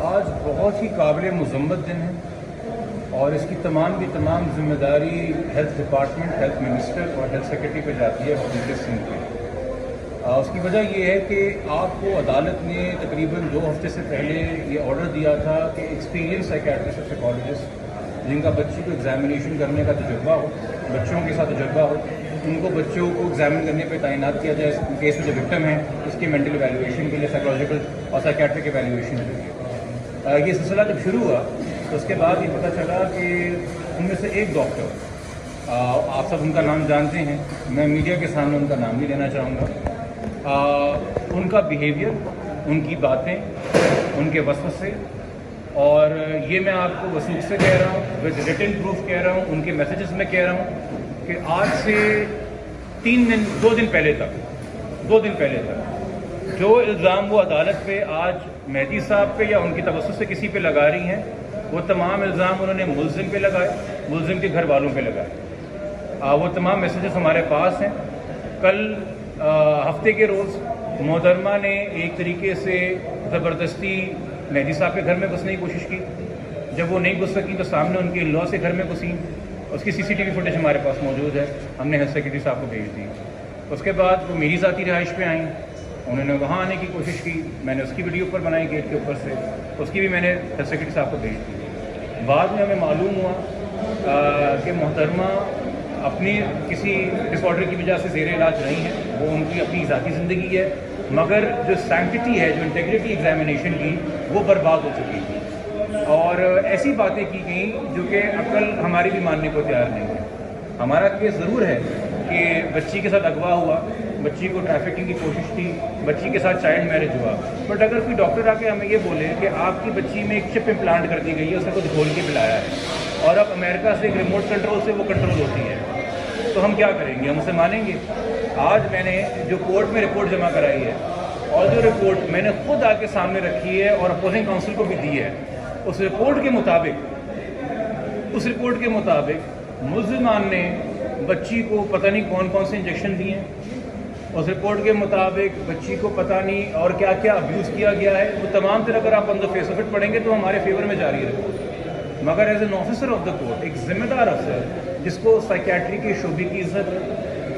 آج بہت ہی قابل مذمت دن ہے اور اس کی تمام ذمہ داری ہیلتھ ڈپارٹمنٹ، ہیلتھ منسٹر اور ہیلتھ سیکرٹری پہ جاتی ہے حقیقت سنگھ پہ۔ اس کی وجہ یہ ہے کہ آپ کو عدالت نے تقریباً 2 ہفتے سے پہلے یہ آرڈر دیا تھا کہ ایکسپیرینس سائیکیٹرسٹ اور سائیکالوجسٹ جن کا بچی کو ایگزامینیشن کرنے کا تجربہ ہو، بچوں کے ساتھ تجربہ ہو، ان کو بچوں کو ایگزامن کرنے پہ تعینات کیا جائے اس کیس میں جو وکٹم ہیں اس کی مینٹل ایویلویشن کے لیے، سائیکولوجیکل اور سائیکیٹرک ایویلویشن کے لیے۔ یہ سلسلہ جب شروع ہوا تو اس کے بعد یہ پتہ چلا کہ ان میں سے ایک ڈاکٹر، آپ سب ان کا نام جانتے ہیں، میں میڈیا کے سامنے ان کا نام نہیں لینا چاہوں گا، ان کا بیہیویئر، ان کی باتیں، ان کے وسوسے، اور یہ میں آپ کو وثوق سے کہہ رہا ہوں، ود ریٹن پروف کہہ رہا ہوں، ان کے میسیجز میں کہہ رہا ہوں کہ آج سے 2 دن پہلے تک جو الزام وہ عدالت پہ آج مہدی صاحب پہ یا ان کی توسط سے کسی پہ لگا رہی ہیں، وہ تمام الزام انہوں نے ملزم پہ لگائے، ملزم کے گھر والوں پہ لگائے۔ وہ تمام میسیجز ہمارے پاس ہیں۔ کل ہفتے کے روز محترمہ نے ایک طریقے سے زبردستی مہدی صاحب کے گھر میں گھسنے کی کوشش کی، جب وہ نہیں گھس سکیں تو سامنے ان کے لا سے گھر میں گھسیں، اس کی CCTV فوٹیج ہمارے پاس موجود ہے، ہم نے ہیلتھ سیکرٹری صاحب کو بھیج دی۔ اس کے بعد وہ میری ذاتی رہائش پہ آئیں، انہوں نے وہاں آنے کی کوشش کی، میں نے اس کی ویڈیو پر بنائی گیٹ کے اوپر سے، اس کی بھی میں نے ہیلتھ سیکرٹری صاحب کو بھیج دی۔ بعد میں ہمیں معلوم ہوا کہ محترمہ اپنی کسی ڈس آرڈر کی وجہ سے زیر علاج نہیں ہے، وہ ان کی اپنی ذاتی زندگی ہے، مگر جو سینکٹیٹی ہے، جو انٹیگریٹی ایگزامینیشن کی، وہ برباد ہو چکی تھی، اور ایسی باتیں کی گئیں جو کہ عقل ہماری بھی ماننے کو تیار نہیں ہے۔ ہمارا کیس ضرور ہے کہ بچی کے ساتھ اغوا ہوا، بچی کو ٹریفکنگ کی کوشش تھی، بچی کے ساتھ چائلڈ میرج ہوا، بٹ اگر کوئی ڈاکٹر آ کے ہمیں یہ بولے کہ آپ کی بچی میں ایک چپ امپلانٹ کر دی گئی ہے، اسے کچھ گھول کے پلایا ہے، اور اب امریکہ سے ایک ریموٹ کنٹرول سے وہ کنٹرول ہوتی ہے، تو ہم کیا کریں گے؟ ہم اسے مانیں گے؟ آج میں نے جو کورٹ میں رپورٹ جمع کرائی ہے، اور جو رپورٹ میں نے خود آ کے سامنے رکھی ہے اور اپوزنگ کاؤنسل کو بھی دی ہے، اس رپورٹ کے مطابق ملزمان نے بچی کو پتہ نہیں کون سے انجیکشن دیے ہیں، اس رپورٹ کے مطابق بچی کو پتہ نہیں اور کیا کیا ابیوز کیا گیا ہے، وہ تمام طرح اگر آپ آن دا فیس آف اٹ پڑھیں گے تو ہمارے فیور میں جاری رہے، مگر as an officer of the court, ایک ذمہ دار افسر جس کو سائیکیٹری کے شعبے کی عزت ہے،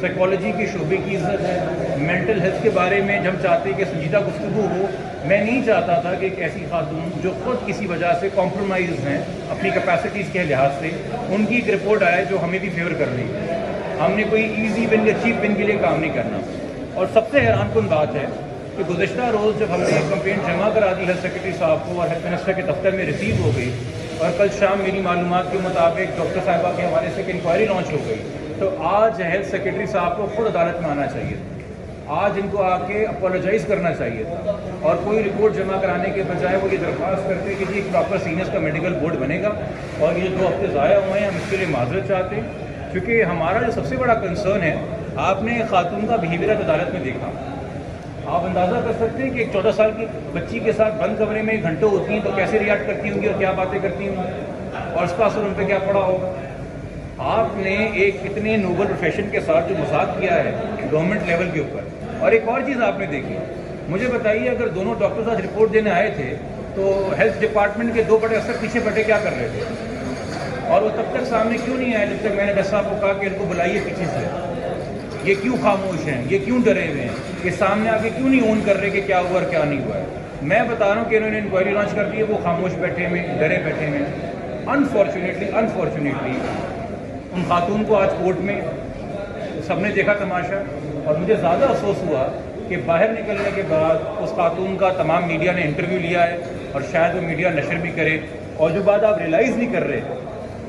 سائیکالوجی کے شعبے کی عزت ہے، مینٹل ہیلتھ کے بارے میں ہم چاہتے ہیں کہ سنجیدہ گفتگو ہو، میں نہیں چاہتا تھا کہ ایک ایسی خاتون جو خود کسی وجہ سے کمپرومائز ہیں اپنی کیپیسٹیز کے لحاظ سے، ان کی ایک رپورٹ آئے جو ہمیں بھی فیور کر رہی ہے۔ ہم نے کوئی ایزی ون یا چیپ ون کے لیے کام نہیں کرنا، اور سب سے حیران کن بات ہے کہ گزشتہ روز جب ہم نے کمپلینٹ جمع کرا دی ہیلتھ سیکرٹری صاحب کو اور ہیلتھ منسٹر کے دفتر میں ریسیو ہو گئی، اور کل شام میری معلومات کے مطابق ڈاکٹر صاحبہ کے حوالے سے ایک انکوائری لانچ ہو گئی، تو آج ہیلتھ سیکرٹری صاحب کو خود عدالت میں آنا چاہیے تھا، آج ان کو آ کے اپولوجائز کرنا چاہیے تھا، اور کوئی رپورٹ جمع کرانے کے بجائے وہ یہ درخواست کرتے کہ جی ایک پراپر سینئرس کا میڈیکل بورڈ بنے گا، اور یہ 2 ہفتے ضائع ہوئے ہیں، ہم اس کے لیے معذرت چاہتے ہیں، کیونکہ ہمارا جو سب سے بڑا کنسرن ہے، آپ نے خاتون کا بیہیویئر عدالت میں دیکھا، آپ اندازہ کر سکتے ہیں کہ ایک 14 سال کی بچی کے ساتھ بند کمرے میں گھنٹوں ہوتی ہیں تو کیسے ریئیکٹ کرتی ہوں گی اور کیا باتیں کرتی ہوں گی، اور اس کا اثر ان پہ کیا پڑا ہوگا۔ آپ نے ایک اتنے نوبل پروفیشن کے ساتھ جو مذاق کیا ہے گورنمنٹ لیول کے اوپر، اور ایک اور چیز آپ نے دیکھی، مجھے بتائیے اگر دونوں ڈاکٹرز آج رپورٹ دینے آئے تھے تو ہیلتھ ڈپارٹمنٹ کے 2 بڑے افسر پیچھے بیٹھے کیا کر رہے تھے، اور وہ تب تک سامنے کیوں نہیں آئے جب تک میں نے ڈاکٹر صاحب کو کہا کہ ان کو بلائیے پیچھے سے، یہ کیوں خاموش ہیں، یہ کیوں ڈرے ہوئے ہیں، یہ سامنے آ کے کیوں نہیں اون کر رہے کہ کیا ہوا اور کیا نہیں ہوا ہے۔ میں بتا رہا ہوں کہ انہوں نے انکوائری لانچ کر دی ہے، وہ خاموش بیٹھے ہوئے، ڈرے بیٹھے ہوئے۔ انفارچونیٹلی ان خاتون کو آج کورٹ میں سب نے دیکھا تماشا، اور مجھے زیادہ افسوس ہوا کہ باہر نکلنے کے بعد اس خاتون کا تمام میڈیا نے انٹرویو لیا ہے، اور شاید وہ میڈیا نشر بھی کرے، اور جو بات آپ ریلائز نہیں کر رہے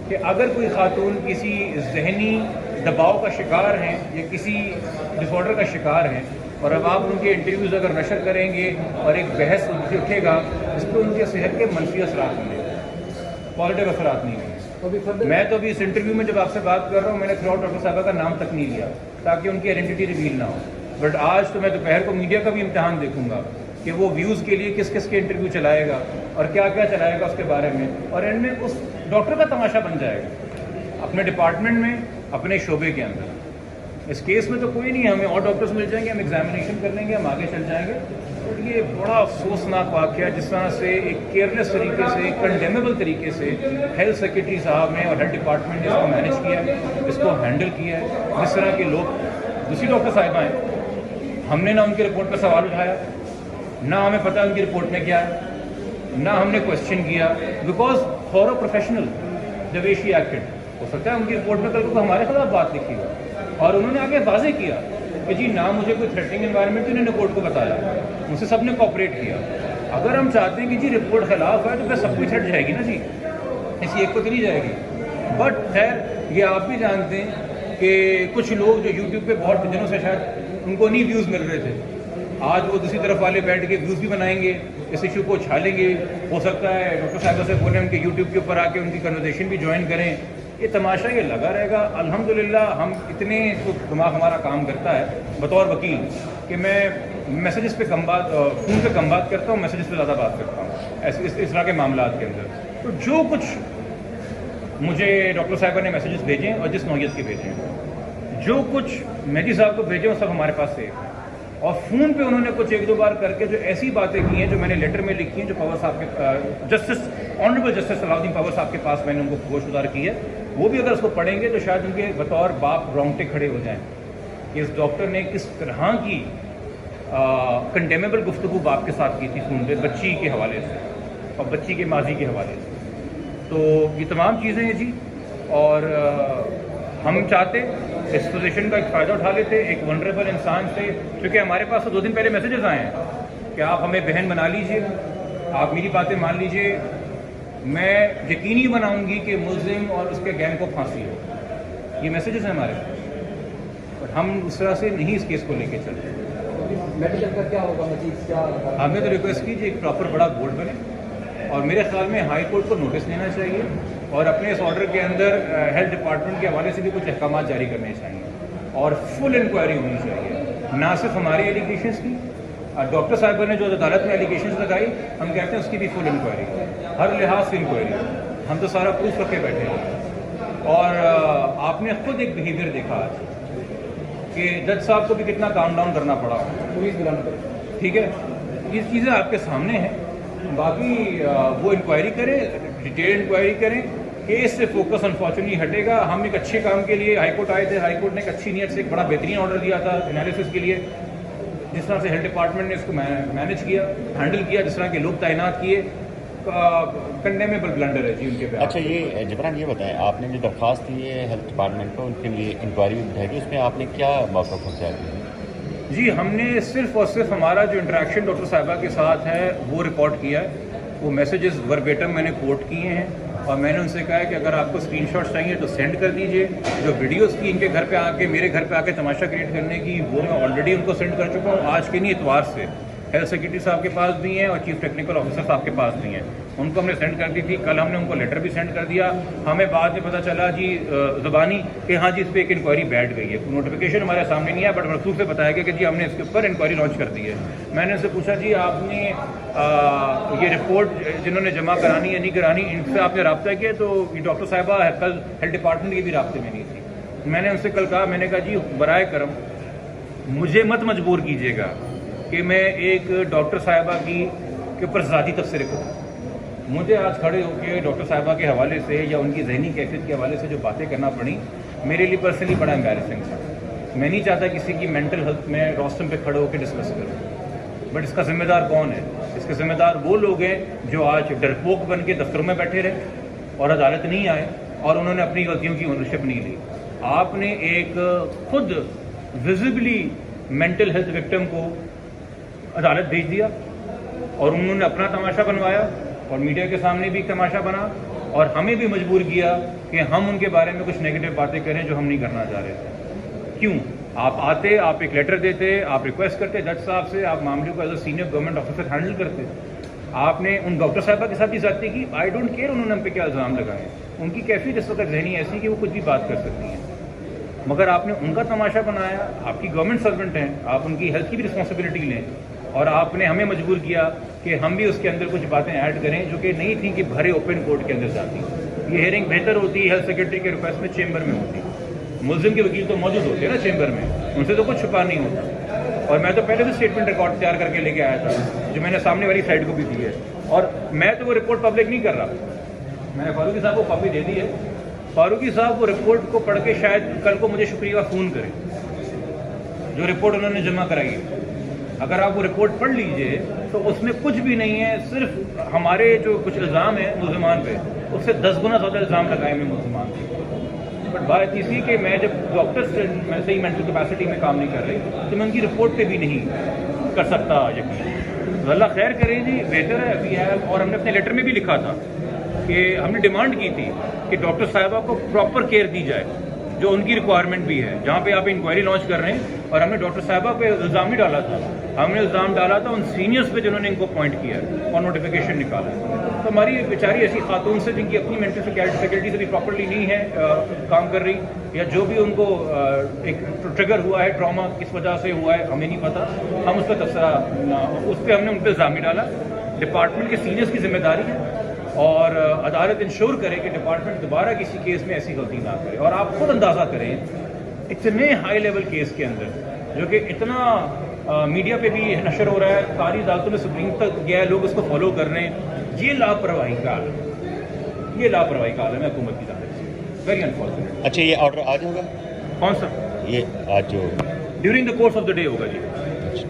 کہ اگر کوئی خاتون کسی ذہنی دباؤ کا شکار ہیں یا کسی ڈس آرڈر کا شکار ہیں، اور اب آپ ان کے انٹرویوز اگر نشر کریں گے اور ایک بحث اٹھے گا، اس پہ ان کے صحت کے منفی اثرات ہوں گے، پازیٹیو اثرات نہیں ہوں گے۔ میں تو ابھی اس انٹرویو میں جب آپ سے بات کر رہا ہوں، میں نے تھرو آؤٹ ڈاکٹر صاحبہ کا نام تک نہیں لیا تاکہ ان کی آئیڈینٹی ریویل نہ ہو، بٹ آج تو میں دوپہر کو میڈیا کا بھی امتحان دیکھوں گا کہ وہ ویوز کے لیے کس کس کے انٹرویو چلائے گا اور کیا کیا چلائے گا اس کے بارے میں، اور ان میں اس ڈاکٹر کا تماشا بن جائے گا اپنے ڈپارٹمنٹ میں، اپنے شعبے کے اندر۔ اس کیس میں تو کوئی نہیں ہے، ہمیں اور ڈاکٹرز مل جائیں گے، ہم ایگزامینیشن کر لیں گے، ہم آگے چل جائیں گے، یہ بڑا افسوسناک واقعہ جس طرح سے ایک کیئرلیس طریقے سے کنڈیمیبل طریقے سے ہیلتھ سیکرٹری صاحب نے اور ہیلتھ ڈپارٹمنٹ نے اس کو مینیج کیا ہے, اس کو ہینڈل کیا ہے. جس طرح کے لوگ دوسری ڈاکٹر صاحبہ ہیں, ہم نے نہ ان کی رپورٹ پہ سوال اٹھایا, نہ ہمیں پتہ ان کی رپورٹ میں کیا ہے, نہ ہم نے کوشچن کیا, because for a professional the way she acted. ہو سکتا ہے ان کی رپورٹ میں کل کو ہمارے خلاف بات لکھی ہو, اور انہوں نے آگے واضح کیا کہ جی نہ مجھے کوئی تھریٹنگ انوائرمنٹ انہوں نے کورٹ کو بتایا, مجھ سے سب نے کوآپریٹ کیا. اگر ہم چاہتے ہیں کہ جی رپورٹ خلاف ہے تو پھر سب کچھ ہٹ جائے گی نا جی, کسی ایک کو چلی جائے گی. بٹ خیر یہ آپ بھی جانتے ہیں کہ کچھ لوگ جو یوٹیوب پہ بہت دنوں سے شاید ان کو نہیں ویوز مل رہے تھے, آج وہ دوسری طرف والے بیٹھ کے ویوز بھی بنائیں گے, اس ایشو کو چھالیں گے. ہو سکتا ہے ڈاکٹر صاحبہ سے بولیں ان کے یوٹیوب کے اوپر آ کے ان کی کنورسیشن بھی جوائن کریں. یہ تماشا یہ لگا رہے گا. الحمدللہ ہم اتنے تو دماغ ہمارا کام کرتا ہے بطور وکیل کہ میں میسیجز پہ کم بات, فون پہ کم بات کرتا ہوں, میسیجز پہ زیادہ بات کرتا ہوں ایسے اس طرح کے معاملات کے اندر. تو جو کچھ مجھے ڈاکٹر صاحبہ نے میسیجز بھیجیں اور جس نوعیت کے بھیجیں, جو کچھ مہدی صاحب کو بھیجیں وہ سب ہمارے پاس سے, اور فون پہ انہوں نے کچھ ایک دو بار کر کے جو ایسی باتیں کی ہیں جو میں نے لیٹر میں لکھی ہیں, جو پاور صاحب کے آنریبل جسٹس صلاح الدین پاور صاحب کے پاس میں نے ان کو گوش گزار کی ہے, وہ بھی اگر اس کو پڑھیں گے تو شاید ان کے بطور باپ رونگٹے کھڑے ہو جائیں کہ اس ڈاکٹر نے کس طرح کی کنڈیمیبل گفتگو باپ کے ساتھ کی تھی فون پہ بچی کے حوالے سے اور بچی کے ماضی کے حوالے سے. تو یہ تمام چیزیں ہیں جی, اور ہم چاہتے اس پوزیشن کا ایک فائدہ اٹھا لیتے ایک ونڈریبل انسان سے, کیونکہ ہمارے پاس تو 2 دن پہلے میسیجز آئے ہیں کہ آپ ہمیں بہن بنا لیجئے, آپ میری باتیں مان لیجئے, میں یقینی بناؤں گی کہ ملزم اور اس کے گینگ کو پھانسی ہو. یہ میسیجز ہیں ہمارے پاس, اور ہم اس طرح سے نہیں اس کیس کو لے کے چلتے. میڈیکل کا کیا ہوگا مزید, کیا ہم نے تو ریکویسٹ کی جی ایک پراپر بڑا بورڈ بنے, اور میرے خیال میں ہائی کورٹ کو نوٹس لینا چاہیے, اور اپنے اس آرڈر کے اندر ہیلتھ ڈپارٹمنٹ کے حوالے سے بھی کچھ احکامات جاری کرنے چاہیے, اور فل انکوائری ہونی چاہیے, نہ صرف ہماری ایلیگیشنس کی. ڈاکٹر صاحبہ نے جو عدالت میں ایلیگیشنس لگائی, ہم کہتے ہیں اس کی بھی فل انکوائری, ہر لحاظ سے انکوائری. ہم تو سارا پروف رکھے بیٹھے ہیں, اور آپ نے خود ایک بیہیویئر دیکھا آج کہ جج صاحب کو بھی کتنا کام ڈاؤن کرنا پڑا, پولیس بلانا پڑے. ٹھیک ہے, یہ چیزیں آپ کے سامنے ہیں. باقی وہ انکوائری کریں, ڈیٹیل انکوائری کریں, کیس سے فوکس انفارچونیٹلی ہٹے گا. ہم ایک اچھے کام کے لیے ہائی کورٹ آئے تھے, ہائی کورٹ نے ایک اچھی نیت سے ایک بڑا بہترین آرڈر دیا تھا انالیسس کے لیے, جس طرح سے ہیلتھ ڈپارٹمنٹ نے اس کو مینیج کیا, ہینڈل کیا, جس طرح کے لوگ تعینات کیے, کنڈیمیبل بلنڈر ہے جی ان کے پہ. اچھا یہ جبران یہ بتائیں, آپ نے جو درخواست دی ہے ہیلتھ ڈپارٹمنٹ کو, ان کے لیے انکوائری بھی بٹھائی گی, اس میں آپ نے کیا موقف اختیار کیا؟ جی ہم نے صرف اور صرف ہمارا جو انٹریکشن ڈاکٹر صاحبہ کے ساتھ ہے وہ ریکارڈ کیا ہے. وہ میسیجز وربیٹم میں نے کوٹ کیے ہیں, اور میں نے ان سے کہا ہے کہ اگر آپ کو اسکرین شاٹس چاہیے تو سینڈ کر دیجئے. جو ویڈیوز کی ان کے گھر پہ آ کے, میرے گھر پہ آ کے تماشا کریٹ کرنے کی, وہ میں آلریڈی ان کو سینڈ کر چکا ہوں. آج کے نہیں اتوار سے ہیلتھ سیکرٹری صاحب کے پاس بھی ہیں اور چیف ٹیکنیکل آفیسر صاحب کے پاس بھی ہیں, ان کو ہم نے سینڈ کر دی تھی. کل ہم نے ان کو لیٹر بھی سینڈ کر دیا. ہمیں بعد میں پتہ چلا جی زبانی کہ ہاں جی اس پہ ایک انکوائری بیٹھ گئی ہے. نوٹیفیکیشن ہمارے سامنے نہیں ہے, بٹ رسول سے بتایا گیا کہ جی ہم نے اس کے اوپر انکوائری لانچ کر دی ہے. میں نے ان سے پوچھا جی آپ نے یہ رپورٹ جنہوں نے جمع کرانی یا نہیں کرانی, ان سے آپ نے رابطہ کیا؟ تو یہ ڈاکٹر صاحبہ کل ہیلتھ ڈپارٹمنٹ کے بھی رابطے میں نہیں تھی. میں نے ان سے کل کہا, میں نے کہا جی برائے کرم مجھے مت مجبور کیجیے گا کہ میں ایک ڈاکٹر صاحبہ کے اوپر ذاتی تبصرے کروں. مجھے آج کھڑے ہو کے ڈاکٹر صاحبہ کے حوالے سے یا ان کی ذہنی کیفیت کے حوالے سے جو باتیں کرنا پڑیں, میرے لیے پرسنلی بڑا امبیرسنگ تھا. میں نہیں چاہتا کسی کی مینٹل ہیلتھ میں روسٹم پہ کھڑے ہو کے ڈسکس کروں, بٹ اس کا ذمہ دار کون ہے؟ اس کے ذمہ دار وہ لوگ ہیں جو آج ڈرپوک بن کے دفتروں میں بیٹھے رہے اور عدالت نہیں آئے, اور انہوں نے اپنی غلطیوں کی اونرشپ نہیں لی. آپ نے ایک خود ویزیبلی مینٹل ہیلتھ وکٹم کو عدالت بھیج دیا, اور انہوں نے اپنا تماشا بنوایا, اور میڈیا کے سامنے بھی ایک تماشا بنا, اور ہمیں بھی مجبور کیا کہ ہم ان کے بارے میں کچھ نیگیٹو باتیں کریں جو ہم نہیں کرنا چاہ رہے تھے. کیوں؟ آپ آتے, آپ ایک لیٹر دیتے, آپ ریکویسٹ کرتے جج صاحب سے, آپ معاملے کو as a senior government officer handle کرتے. آپ نے ان ڈاکٹر صاحبہ کے ساتھ بھی زیادتی کی. آئی ڈونٹ کیئر انہوں نے ہم پہ کیا الزام لگائے, ان کی کیفیت اس وقت ذہنی ایسی کہ وہ کچھ بھی بات کر سکتی ہیں, مگر آپ نے ان کا تماشا بنایا. آپ کی گورنمنٹ سروینٹ ہیں, آپ ان کی ہیلتھ کی بھی رسپانسبلٹی لیں, اور آپ نے ہمیں مجبور کیا کہ ہم بھی اس کے اندر کچھ باتیں ایڈ کریں جو کہ نہیں تھیں کہ بھرے اوپن کورٹ کے اندر جاتی. یہ ہیئرنگ بہتر ہوتی ہے ہیلتھ سیکرٹری کے ریکویسٹ میں چیمبر میں ہوتی. ملزم کے وکیل تو موجود ہوتے ہیں نا چیمبر میں, ان سے تو کچھ چھپا نہیں ہوتا. اور میں تو پہلے سے اسٹیٹمنٹ ریکارڈ تیار کر کے لے کے آیا تھا جو میں نے سامنے والی سائڈ کو بھی دی ہے, اور میں تو وہ رپورٹ پبلک نہیں کر رہا. میں نے فاروقی صاحب کو کاپی دے دی ہے. فاروقی صاحب وہ رپورٹ کو پڑھ کے شاید کل کو مجھے شکریہ فون کریں جو رپورٹ انہوں نے جمع کرائی ہے. اگر آپ وہ رپورٹ پڑھ لیجئے تو اس میں کچھ بھی نہیں ہے, صرف ہمارے جو کچھ الزام ہیں ملزمان پہ اس سے 10 گنا زیادہ الزام لگائے ہوئے ملزمان پہ. بٹ بات اسی کہ میں جب ڈاکٹر سے میں صحیح مینٹل کیپیسٹی میں کام نہیں کر رہی تو میں ان کی رپورٹ پہ بھی نہیں کر سکتا یقین. اللہ خیر کرے جی, بہتر ہے ابھی ہے. اور ہم نے اپنے لیٹر میں بھی لکھا تھا کہ ہم نے ڈیمانڈ کی تھی کہ ڈاکٹر صاحبہ کو پراپر کیئر دی جائے جو ان کی ریکوائرمنٹ بھی ہے. جہاں پہ آپ انکوائری لانچ کر رہے ہیں, اور ہم نے ڈاکٹر صاحبہ پہ الزام نہیں ڈالا تھا, ہم نے الزام ڈالا تھا ان سینئرس پہ جنہوں نے ان کو اپوائنٹ کیا اور نوٹیفیکیشن نکالا ہے. تو ہماری بیچاری ایسی خاتون سے جن کی اپنی مینٹل فیکلٹی سے بھی پراپرلی نہیں ہے کام کر رہی, یا جو بھی ان کو ایک ٹریگر ہوا ہے, ٹراما کس وجہ سے ہوا ہے ہمیں نہیں پتا, ہم اس پہ تبصرہ اس پہ ہم نے ان پہ الزام نہیں ڈالا. ڈپارٹمنٹ کے سینئرس کی ذمہ داری ہے اور عدالت انشور کرے کہ ڈپارٹمنٹ دوبارہ کسی کیس میں ایسی غلطی نہ کرے. اور آپ خود اندازہ کریں اتنے ہائی لیول کیس کے اندر جو کہ اتنا میڈیا پہ بھی نشر ہو رہا ہے, ساری عدالتوں میں سپریم تک گیا ہے, لوگ اس کو فالو کر رہے ہیں. یہ لاپرواہی کا حال ہے, یہ لاپرواہی کا حال ہے میں حکومت کی جانب سے. Very unfortunate. اچھا یہ آرڈر آج ہوگا؟ کون سا؟ یہ آج جو during the course of the day ہوگا جی.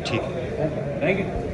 ٹھیک ہے. Thank you.